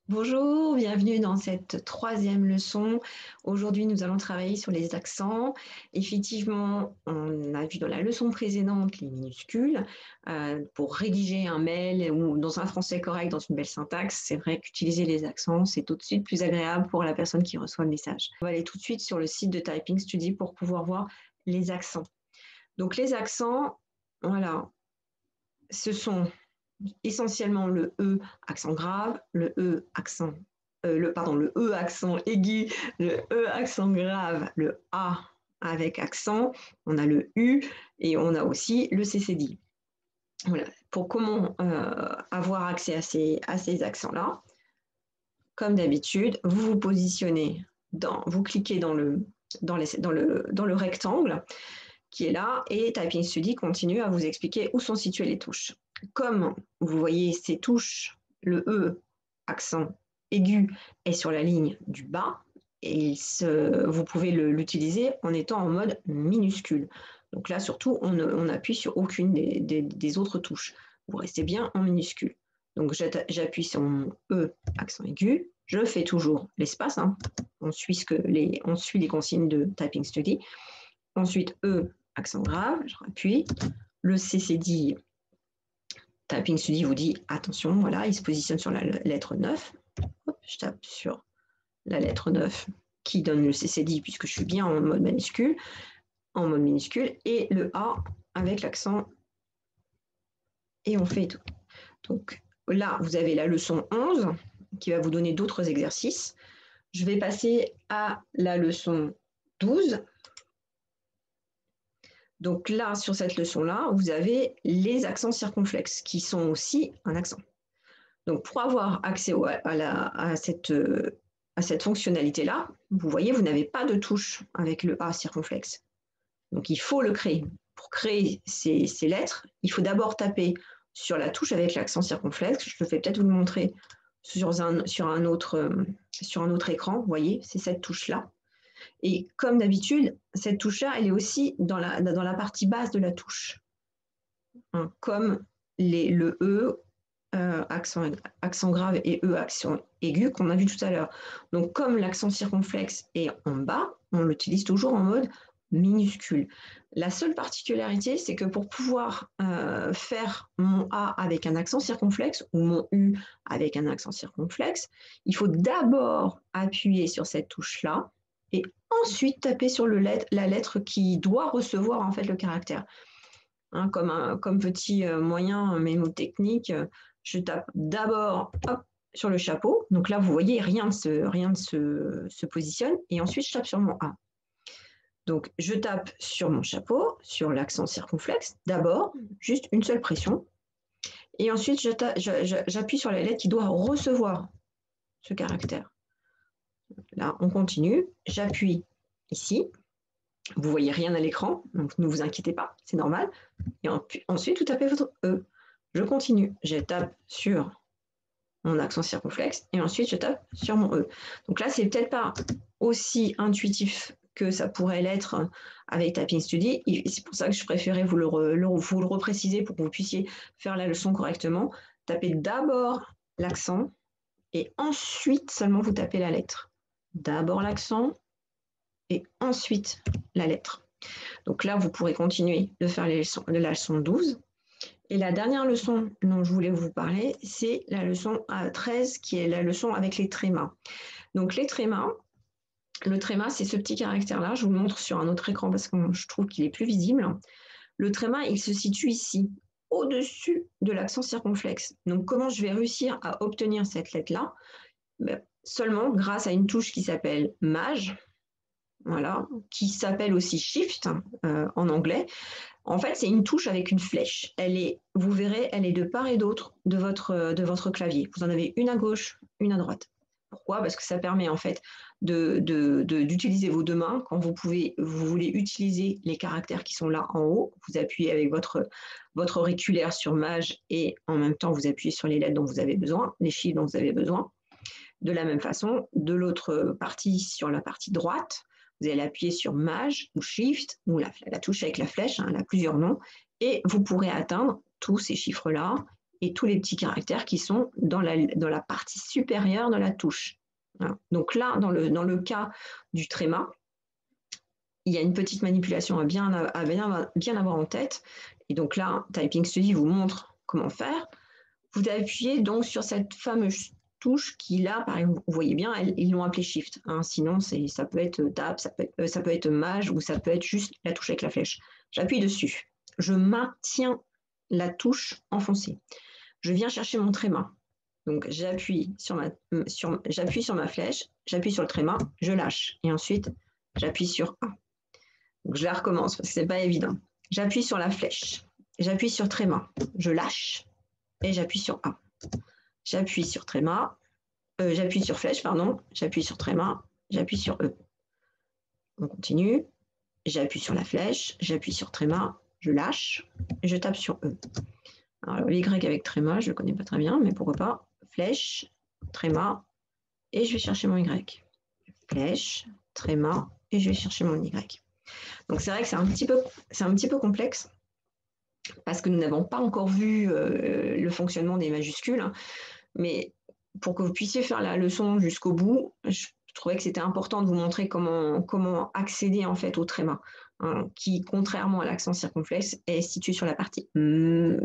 Bonjour, bienvenue dans cette troisième leçon. Aujourd'hui, nous allons travailler sur les accents. Effectivement, on a vu dans la leçon précédente les minuscules. Pour rédiger un mail ou dans un français correct, dans une belle syntaxe, c'est vrai qu'utiliser les accents, c'est tout de suite plus agréable pour la personne qui reçoit le message. On va aller tout de suite sur le site de Typing Study pour pouvoir voir les accents. Donc les accents, voilà, ce sont essentiellement le E accent grave, le E accent, le E accent aigu, le E accent grave, le A avec accent, on a le U et on a aussi le CCD. Voilà. Pour comment avoir accès à ces accents-là, comme d'habitude, vous vous positionnez, vous cliquez dans le rectangle qui est là et Typing Study continue à vous expliquer où sont situées les touches. Comme vous voyez ces touches, le E, accent aigu, est sur la ligne du bas et vous pouvez l'utiliser en étant en mode minuscule. Donc là, surtout, on appuie sur aucune des autres touches. Vous restez bien en minuscule. Donc j'appuie sur mon E, accent aigu. Je fais toujours l'espace. Hein. On suit les consignes de Typing Study. Ensuite, E, accent grave, je rappuie. Le CCD, Typing Study vous dit attention, voilà, il se positionne sur la lettre 9. Hop, je tape sur la lettre 9 qui donne le CCD puisque je suis bien en mode minuscule, et le A avec l'accent et on fait tout. Donc là, vous avez la leçon 11 qui va vous donner d'autres exercices. Je vais passer à la leçon 12. Donc là, sur cette leçon-là, vous avez les accents circonflexes qui sont aussi un accent. Donc pour avoir accès à cette fonctionnalité-là, vous voyez, vous n'avez pas de touche avec le A circonflexe. Donc il faut le créer. Pour créer ces lettres, il faut d'abord taper sur la touche avec l'accent circonflexe. Je vais peut-être vous le montrer sur un autre écran. Vous voyez, c'est cette touche-là. Et comme d'habitude, cette touche-là, elle est aussi dans la partie basse de la touche, hein, comme le E, accent grave et E, accent aigu qu'on a vu tout à l'heure. Donc, comme l'accent circonflexe est en bas, on l'utilise toujours en mode minuscule. La seule particularité, c'est que pour pouvoir faire mon A avec un accent circonflexe ou mon U avec un accent circonflexe, il faut d'abord appuyer sur cette touche-là et ensuite taper sur la lettre qui doit recevoir en fait le caractère. Hein, comme petit moyen mémotechnique, je tape d'abord sur le chapeau. Donc là, vous voyez, rien ne se positionne. Et ensuite, je tape sur mon A. Donc, je tape sur mon chapeau, sur l'accent circonflexe. D'abord, juste une seule pression. Et ensuite, j'appuie sur la lettre qui doit recevoir ce caractère. Là, on continue. J'appuie ici. Vous voyez rien à l'écran, donc ne vous inquiétez pas, c'est normal. Et ensuite, vous tapez votre E. Je continue. Je tape sur mon accent circonflexe et ensuite, je tape sur mon E. Donc là, c'est peut-être pas aussi intuitif que ça pourrait l'être avec Typing Study. Et c'est pour ça que je préférais vous le repréciser pour que vous puissiez faire la leçon correctement. Tapez d'abord l'accent et ensuite seulement vous tapez la lettre. D'abord l'accent et ensuite la lettre. Donc là, vous pourrez continuer de faire la leçon 12. Et la dernière leçon dont je voulais vous parler, c'est la leçon 13, qui est la leçon avec les trémas. Donc les trémas, le tréma, c'est ce petit caractère-là. Je vous le montre sur un autre écran parce que je trouve qu'il est plus visible. Le tréma, il se situe ici, au-dessus de l'accent circonflexe. Donc comment je vais réussir à obtenir cette lettre-là? Seulement grâce à une touche qui s'appelle Maj, voilà, qui s'appelle aussi Shift en anglais. En fait, c'est une touche avec une flèche. Vous verrez, elle est de part et d'autre de votre clavier. Vous en avez une à gauche, une à droite. Pourquoi? Parce que ça permet en fait d'utiliser vos deux mains quand vous voulez utiliser les caractères qui sont là en haut. Vous appuyez avec votre auriculaire sur Maj et en même temps vous appuyez sur les lettres dont vous avez besoin, les chiffres dont vous avez besoin. De la même façon, de l'autre partie, sur la partie droite, vous allez appuyer sur Maj ou Shift, ou la touche avec la flèche, hein, elle a plusieurs noms, et vous pourrez atteindre tous ces chiffres-là et tous les petits caractères qui sont dans la partie supérieure de la touche. Voilà. Donc là, dans le cas du tréma, il y a une petite manipulation à bien avoir en tête. Et donc là, Typing Study vous montre comment faire. Vous appuyez donc sur cette fameuse touche qui, là, par exemple, vous voyez bien, ils l'ont appelée Shift. Hein, sinon, ça peut être Tab, ça peut être Maj, ou ça peut être juste la touche avec la flèche. J'appuie dessus. Je maintiens la touche enfoncée. Je viens chercher mon tréma. Donc, j'appuie sur ma flèche, j'appuie sur le tréma, je lâche. Et ensuite, j'appuie sur A. Donc, je la recommence parce que ce n'est pas évident. J'appuie sur la flèche, j'appuie sur tréma, je lâche et j'appuie sur A. J'appuie sur tréma, j'appuie sur flèche, pardon, j'appuie sur tréma, j'appuie sur E. On continue, j'appuie sur la flèche, j'appuie sur tréma, je lâche et je tape sur E. Alors, l'Y avec tréma, je ne le connais pas très bien, mais pourquoi pas. Flèche, tréma, et je vais chercher mon Y. Flèche, tréma, et je vais chercher mon Y. Donc, c'est vrai que c'est un petit peu complexe parce que nous n'avons pas encore vu le fonctionnement des majuscules. Hein, mais pour que vous puissiez faire la leçon jusqu'au bout, je trouvais que c'était important de vous montrer comment accéder en fait au tréma, hein, qui, contrairement à l'accent circonflexe, est situé sur la partie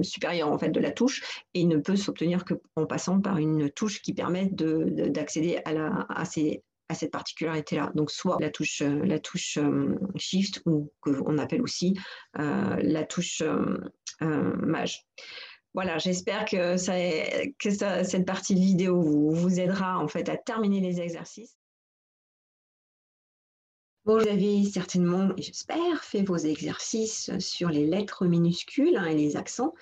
supérieure en fait de la touche et ne peut s'obtenir qu'en passant par une touche qui permet d'accéder à cette particularité-là. Donc, soit la touche Shift, ou qu'on appelle aussi la touche Maj. Voilà, j'espère que cette partie de vidéo vous aidera en fait à terminer les exercices. Bon, vous avez certainement, et j'espère, fait vos exercices sur les lettres minuscules, hein, et les accents.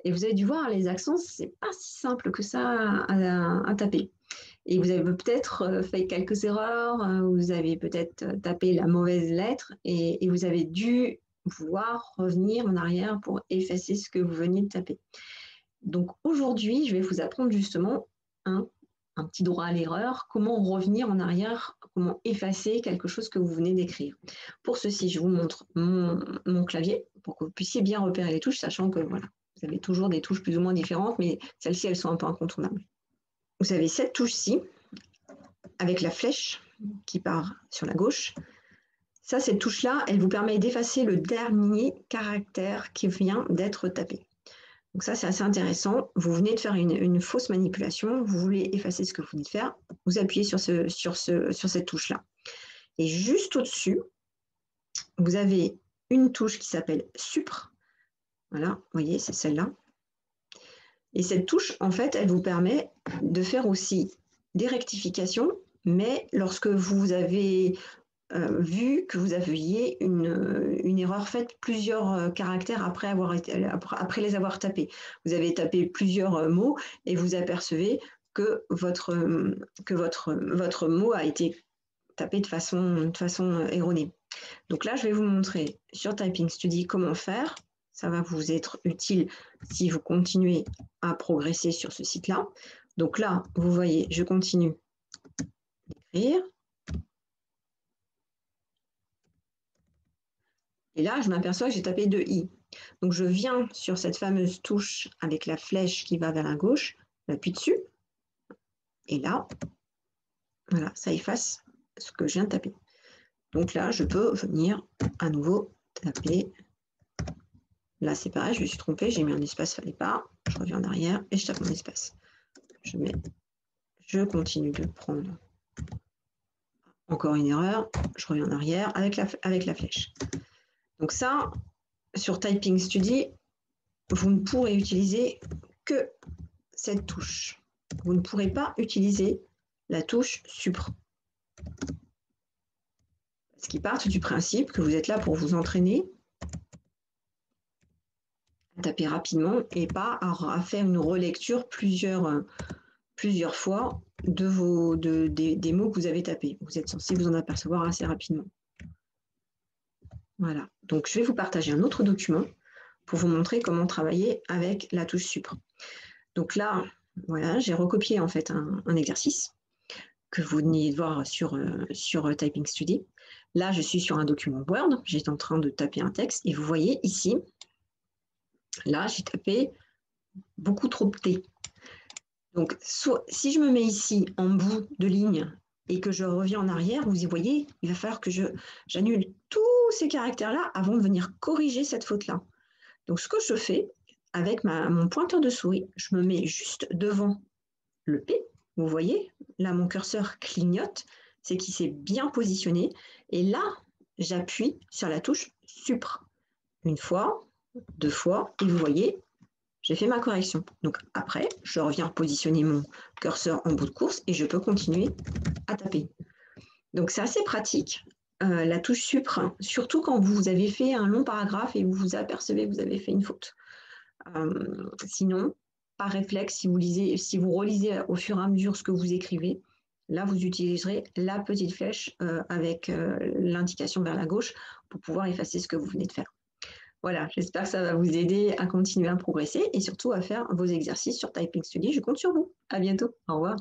Et vous avez dû voir, les accents, c'est pas si simple que ça à taper. Et vous avez peut-être fait quelques erreurs, vous avez peut-être tapé la mauvaise lettre et vous avez dû pouvoir revenir en arrière pour effacer ce que vous veniez de taper. Donc aujourd'hui, je vais vous apprendre justement un petit droit à l'erreur, comment revenir en arrière, comment effacer quelque chose que vous venez d'écrire. Pour ceci, je vous montre mon clavier pour que vous puissiez bien repérer les touches, sachant que voilà, vous avez toujours des touches plus ou moins différentes, mais celles-ci, elles sont un peu incontournables. Vous avez cette touche-ci, avec la flèche qui part sur la gauche. Ça, cette touche-là, elle vous permet d'effacer le dernier caractère qui vient d'être tapé. Donc ça, c'est assez intéressant. Vous venez de faire une fausse manipulation, vous voulez effacer ce que vous venez de faire, vous appuyez sur cette touche-là. Et juste au-dessus, vous avez une touche qui s'appelle Supr. Voilà, vous voyez, c'est celle-là. Et cette touche, en fait, elle vous permet de faire aussi des rectifications, mais lorsque vous avez vu que vous aviez une erreur faite plusieurs caractères après les avoir tapés. Vous avez tapé plusieurs mots et vous apercevez que votre mot a été tapé de façon erronée. Donc là, je vais vous montrer sur Typing Study comment faire. Ça va vous être utile si vous continuez à progresser sur ce site-là. Donc là, vous voyez, je continue d'écrire. Et là, je m'aperçois que j'ai tapé 2 i. Donc, je viens sur cette fameuse touche avec la flèche qui va vers la gauche, j'appuie dessus. Et là, voilà, ça efface ce que je viens de taper. Donc là, je peux venir à nouveau taper. Là, c'est pareil, je me suis trompée, j'ai mis un espace, il ne fallait pas. Je reviens en arrière et je tape mon espace. Je continue de prendre encore une erreur. Je reviens en arrière avec la flèche. Donc ça, sur Typing Study, vous ne pourrez utiliser que cette touche. Vous ne pourrez pas utiliser la touche Supr. Parce qu'ils partent du principe que vous êtes là pour vous entraîner à taper rapidement et pas à faire une relecture plusieurs fois des mots que vous avez tapés. Vous êtes censé vous en apercevoir assez rapidement. Voilà. Donc, je vais vous partager un autre document pour vous montrer comment travailler avec la touche Supr. Donc là, voilà, j'ai recopié en fait un exercice que vous venez de voir sur Typing Study. Là, je suis sur un document Word, j'étais en train de taper un texte et vous voyez ici, là, j'ai tapé beaucoup trop de T. Donc, si je me mets ici en bout de ligne et que je reviens en arrière, vous y voyez, il va falloir que j'annule tous ces caractères-là avant de venir corriger cette faute-là. Donc, ce que je fais avec mon pointeur de souris, je me mets juste devant le P. Vous voyez, là, mon curseur clignote, c'est qu'il s'est bien positionné. Et là, j'appuie sur la touche Supr. Une fois, 2 fois, et vous voyez, j'ai fait ma correction. Donc après, je reviens positionner mon curseur en bout de course et je peux continuer à taper. Donc c'est assez pratique, la touche Supr, surtout quand vous avez fait un long paragraphe et vous vous apercevez que vous avez fait une faute. Sinon, par réflexe, si vous relisez au fur et à mesure ce que vous écrivez, là, vous utiliserez la petite flèche avec l'indication vers la gauche pour pouvoir effacer ce que vous venez de faire. Voilà, j'espère que ça va vous aider à continuer à progresser et surtout à faire vos exercices sur Typing Study. Je compte sur vous. À bientôt. Au revoir.